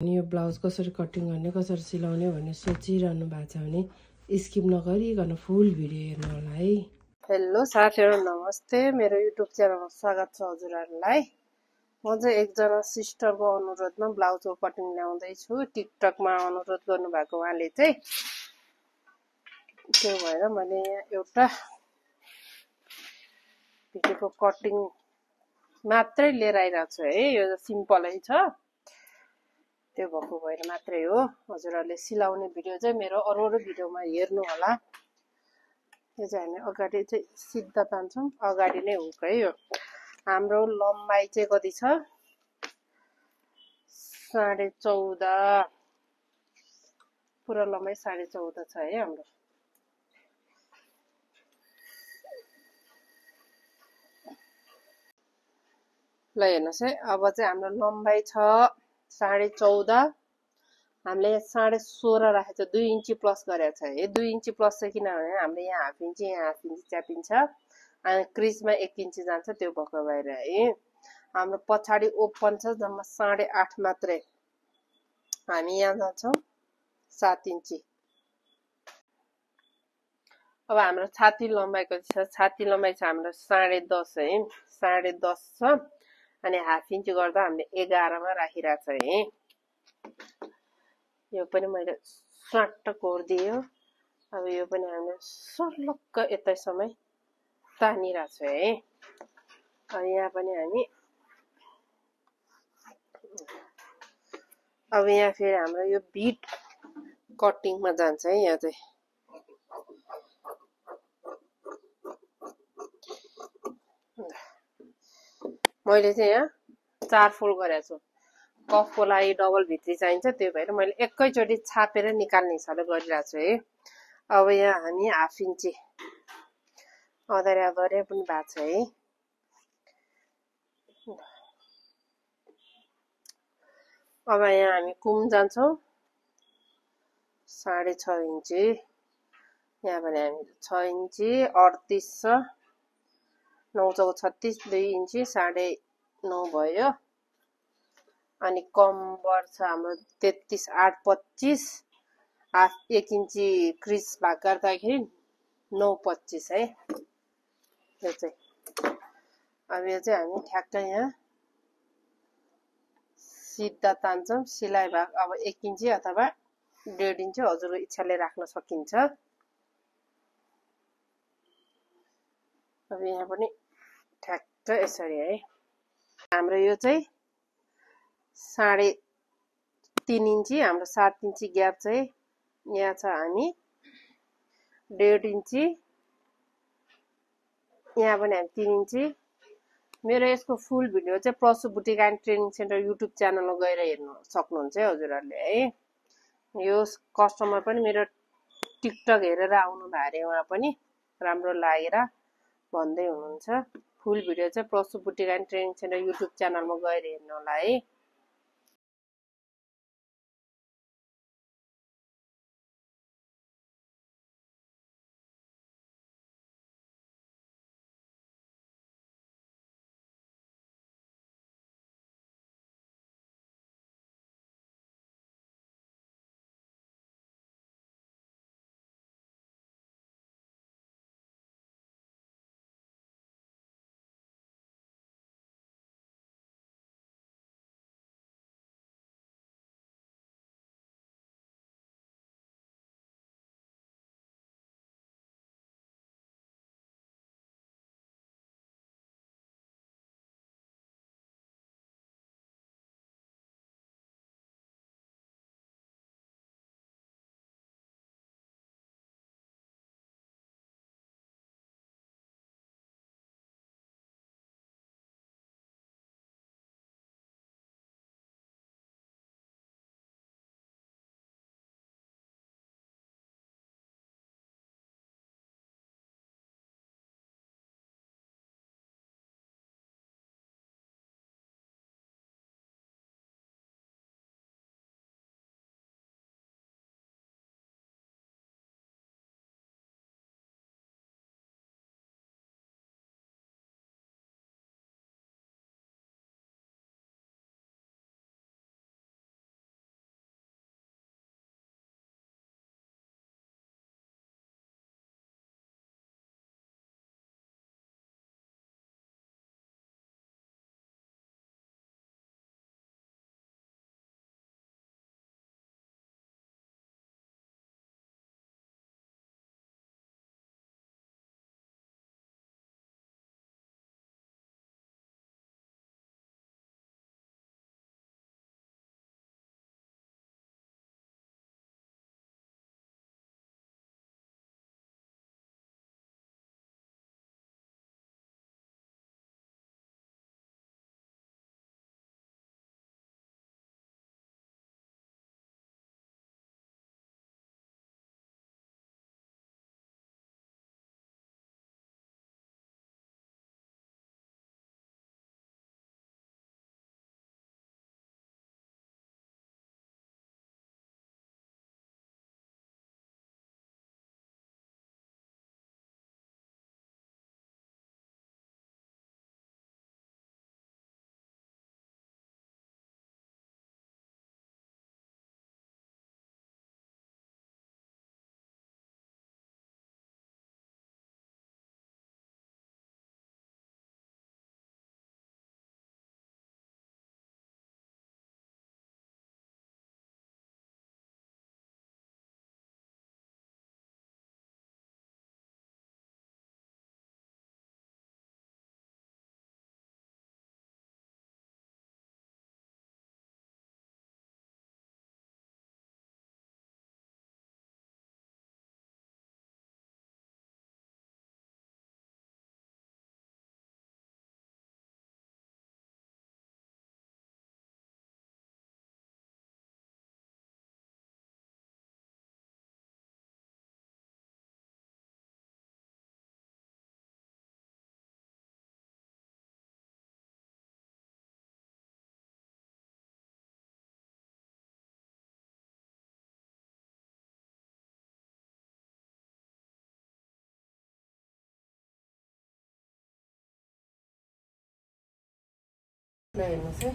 यो ब्लाउज कसरी कटिङ गर्ने कसरी सिलाउने भन्ने सोचिरहनु भएको छ भने स्किप नगरिकन फुल भिडियो हेर्नु होला है। हेलो साथीहरु, नमस्ते। मेरो युट्युब च्यानलमा स्वागत छ हजुरहरुलाई। म चाहिँ एकजना सिस्टरको अनुरोधमा ब्लाउजको कटिङ ल्याउँदै छु। टिकटकमा अनुरोध गर्नुभएको उहाँले चाहिँ, त्यो भएर मैले यहाँ एउटा भिडियोको कटिङ मात्रै लिएर आइरहेको छु है। यो सिम्पलै छ, त्यो भएको भएर मात्रै हो। हजुरहरुले सिलाउने भिडियो चाहिँ मेरो अरु भिडियोमा हेर्नु होला। यो चाहिँ हामी अगाडि चाहिँ सिधा तान्छौं, अगाडि नै हुक है। यो हाम्रो लम्बाइ चाहिँ कति छ, 14.5, पुरा लम्बाइ 14.5 छ है हाम्रो। ल हेर्नुस् है, अब चाहिँ हाम्रो लम्बाइ छ 14.5, हामीले 16.5 राखेको छ, 2 इन्ची प्लस गरेको छ है। 2 इन्ची प्लस चाहिँ किनभने हामीले यहाँ हाफ इन्ची यहाँ हाफ इन्ची च्यापिन्छ, अनि क्रिजमा 1 इन्ची जान्छ, त्यो भएको भएर है। हाम्रो पछाडि ओपन छ जम्मा 8.5 मात्रै, हामी यहाँ जान्छौं 7 इन्ची। अब हाम्रो छाती लम्बाइ कति छ, छाती लम्बाइ छ हाम्रो 10.5 है, 10.5 छ, अनि हाफ इन्ची गर्दा हामीले 11 मा राखिरहेको छ है। यो पनि मैले स्वाट कोर्दियो। अब यो पनि हामीले सर्लक्क यतैसम्म तानिरहेको छ है। अब यहाँ पनि हामी, अब यहाँ फेरि हाम्रो यो बिट कटिङमा जान्छ है। यहाँ चाहिँ मैले चाहिँ यहाँ 4 फोल्ड गरेको छु। कफको लागि डबल भित्री चाहिन्छ, त्यो भएर मैले एकैचोटि छापेर निकाल्ने हिसाबले गरिरहेको छु है। अब यहाँ हामी हाफ इन्ची अदरिया पनि भएको छ है। अब यहाँ हामी कुम जान्छौं 6.5 इन्ची, यहाँ पनि हामी 6 इन्ची 38 छ, 9 चौको 36, 2 इन्ची 9.5 भयो। अनि कम्बर छ हाम्रो 33 8 25, हाफ 1 इन्ची क्रिज भाग गर्दाखेरि 9 25 है। यो चाहिँ अब यो चाहिँ हामी ठ्याक्कै यहाँ सिधा तान्छौं। सिलाइ भाग अब 1 इन्ची अथवा 1.5 इन्ची हजुरको इच्छाले राख्न सकिन्छ। अब यहाँ पनि ठ्याक्कै यसरी है। हाम्रो यो चाहिँ 3.5 इन्ची, हाम्रो 7 इन्ची ग्याप चाहिँ यहाँ छ। हामी 1.5 इन्ची, यहाँ पनि हामी 3 इन्ची। मेरो यसको फुल भिडियो चाहिँ Prasu boutique and training centre YouTube च्यानलमा गएर हेर्नु सक्नुहुन्छ है हजुरहरुले है। यो कस्टमर पनि मेरो टिकटक हेरेर आउनु भयो अरे, उहाँ पनि राम्रो लागेर भन्दै हुनुहुन्छ। फुल भिडियो चाहिँ Prasu boutique and training centre YouTube च्यानलमा गएर हेर्नु होला है। ल हेर्नुहोस् है,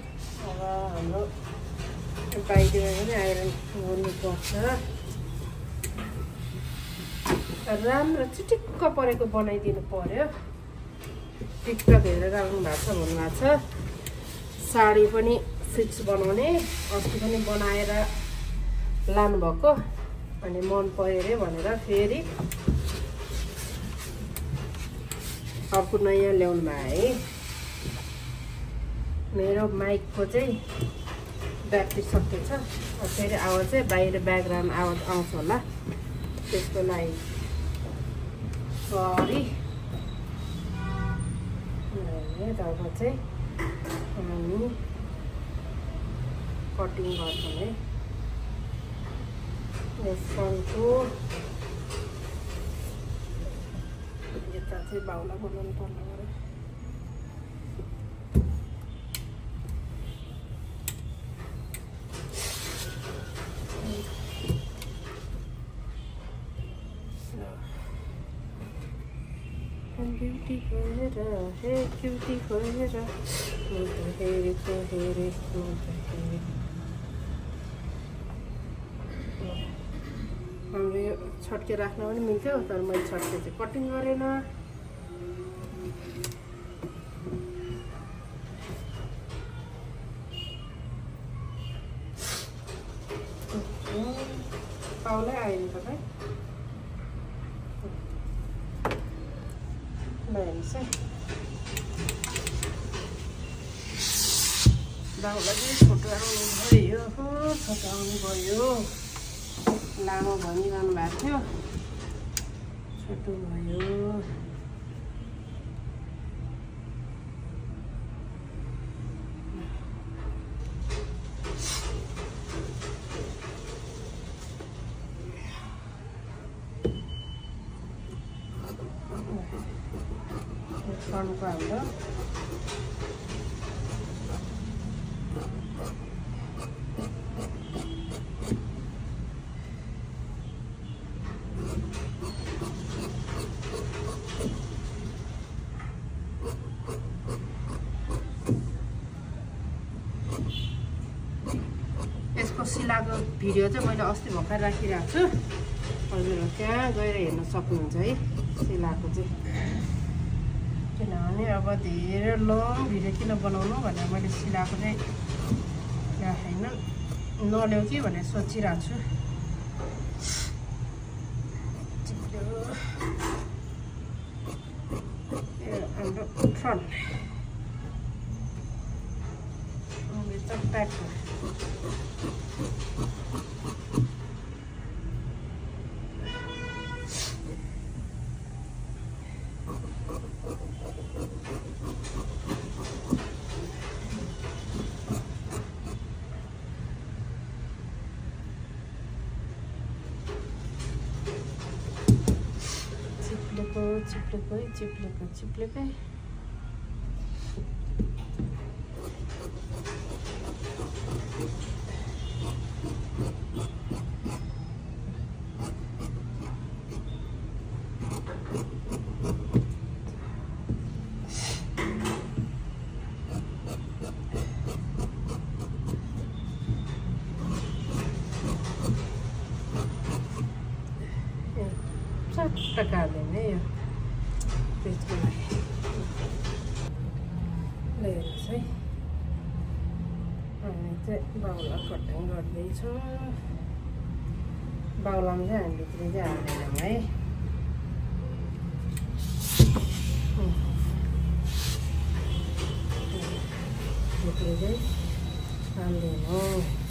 अब हाम्रो बाहिर पनि आइरन गर्नुपर्छ। राम्रो चिटिक्क परेको बनाइदिनु पर्यो। टिकटक हेरेर राख्नु भएको छ भन्नुभएको छ। साडी पनि फिक्स बनाउने, अस्ति पनि बनाएर लानुभएको, अनि मन पर्यो अरे भनेर फेरि अर्को नयाँ ल्याउनु भयो है। मेरो माइकको चाहिँ ब्याट्री सकिएछ, फेरि आवाज चाहिँ बाहिर ब्याकग्राउन्ड आवाज आउँछ होला, त्यसको लागि सरी। तब चाहिँ हामी कटिङ गर्छौँ है। यसको यता चाहिँ बाहुला बनाउनु पर्ने गऱ्यो। ब्युटी भएर हे क्युटी भएर हेरेको हेरेको हाम्रो यो छड्के राख्न पनि मिल्थ्यो, तर मैले छड्के चाहिँ कटिङ गरेन। पाउलै आयो नि तपाईँ। ल हेर्नुहोस् है, बाहुला चाहिँ छोटो आउनु भयो, छोटो आउनु भयो। लामो भनिरहनु भएको थियो, छोटो भयो। फ्रन्टको हाम्रो यसको सिलाएको भिडियो चाहिँ मैले अस्ति भर्खर राखिरहेको छु, हजुरहरू त्यहाँ गएर हेर्न सक्नुहुन्छ है सिलाएको चाहिँ। किनभने अब धेरै लङ भिडियो किन बनाउनु भनेर मैले सिलाएको चाहिँ राखेन, नल्याउ कि भनेर सोचिरहेको छु। हाम्रो फ्रन्ट ब्याक चिप्लेकै चट्ट काट्दैन है यो पेजको लागि। ल हेर्नुहोस् है, हामी चाहिँ बाहुला कटिङ गर्दैछौँ। बाहुलामा चाहिँ हामी भित्री चाहिँ हाल्दैनौँ है। भित्री चाहिँ हाल्दैनौँ।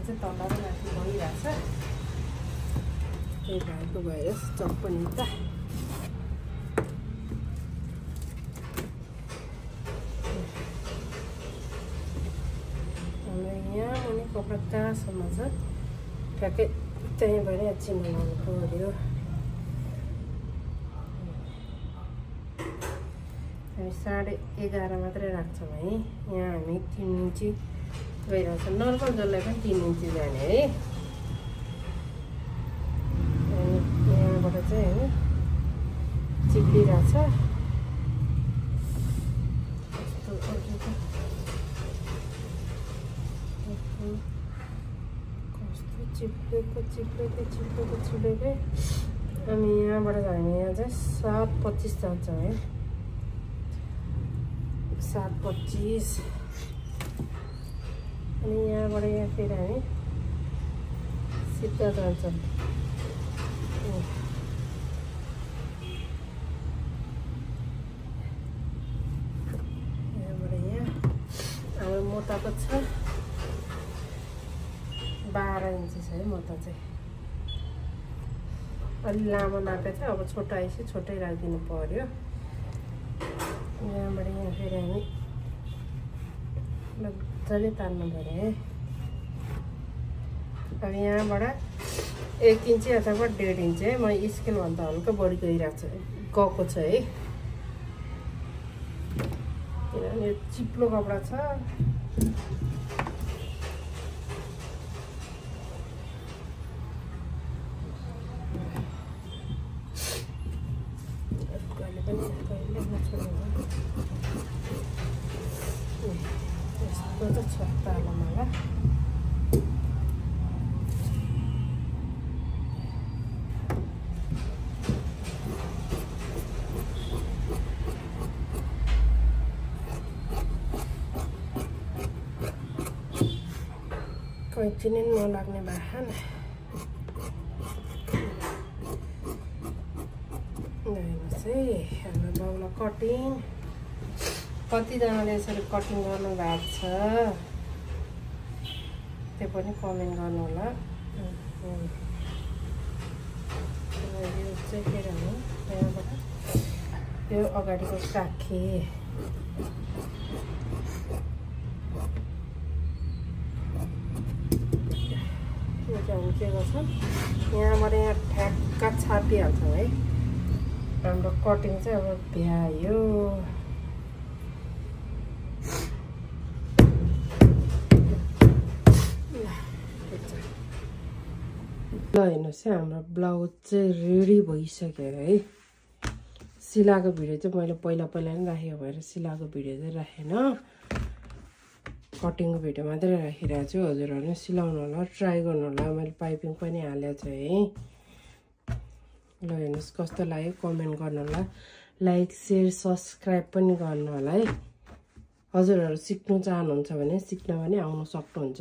चाहिँ तल र माथि भइरहेछ, त्यही भएको भएर चक पनि त हाम्रो यहाँ मुनि कपडा कहाँसम्म छ ठ्याक्कै त्यहीँ भएर चिन्ह लाउनु पर्यो। हामी 11:30 मात्रै राख्छौँ है। यहाँ हामी 3 इन्ची गइरहेको छ, नर्मल जसलाई पनि 3 इन्ची जाने है। चाहिँ हैन चिप्लिरहेछ कस्तो चिप्लेको अनि यहाँबाट हामी यहाँ चाहिँ 7:25 जान्छ है 7:25 अनि यहाँबाट यहाँ फेरि हामी सिधा जान्छौँ यहाँबाट यहाँ हाम्रो मोटाको छ 12 इन्च है मोटा चाहिँ अलि लामो नापेको छ अब छोटो आएपछि छोटै राखिदिनु पर्यो यहाँबाट यहाँ फेरि हामी मजाले तान्नु पर्यो है अब यहाँबाट 1 इन्च अथवा 1.5 इन्च है म स्केलभन्दा हल्का बढी गएको छ है किनभने चिप्लो कपडा छ कैँची नै नलाग्ने बाहन हाम्रो बाउलाई कटिङ कतिजनाले यसरी कटिङ गर्नु भएको छ त्यो पनि कमेन्ट गर्नु होला यो चाहिँ के रहनु यहाँबाट यो अगाडिको काखी हामी के गर्छौँ यहाँबाट यहाँ ठ्याक्क छापिहाल्छौँ है हाम्रो कटिङ चाहिँ अब भ्यायो ल हेर्नुहोस् है हाम्रो ब्लाउज चाहिँ रेडी भइसक्यो है सिलाएको भिडियो चाहिँ मैले पहिला नै राखेको भएर सिलाएको भिडियो चाहिँ राखेन कटिङको भिडियो मात्रै राखिरहेको छु हजुरहरूले सिलाउनु होला ट्राई गर्नु होला मैले पाइपिङ पनि हालेको छु है ल हेर्नुहोस् कस्तो लाग्यो कमेन्ट गर्नु होला लाइक शेयर सब्सक्राइब पनि गर्नु होला है हजुरहरू सिक्नु चाहनुहुन्छ भने सिक्न पनि आउनु सक्नुहुन्छ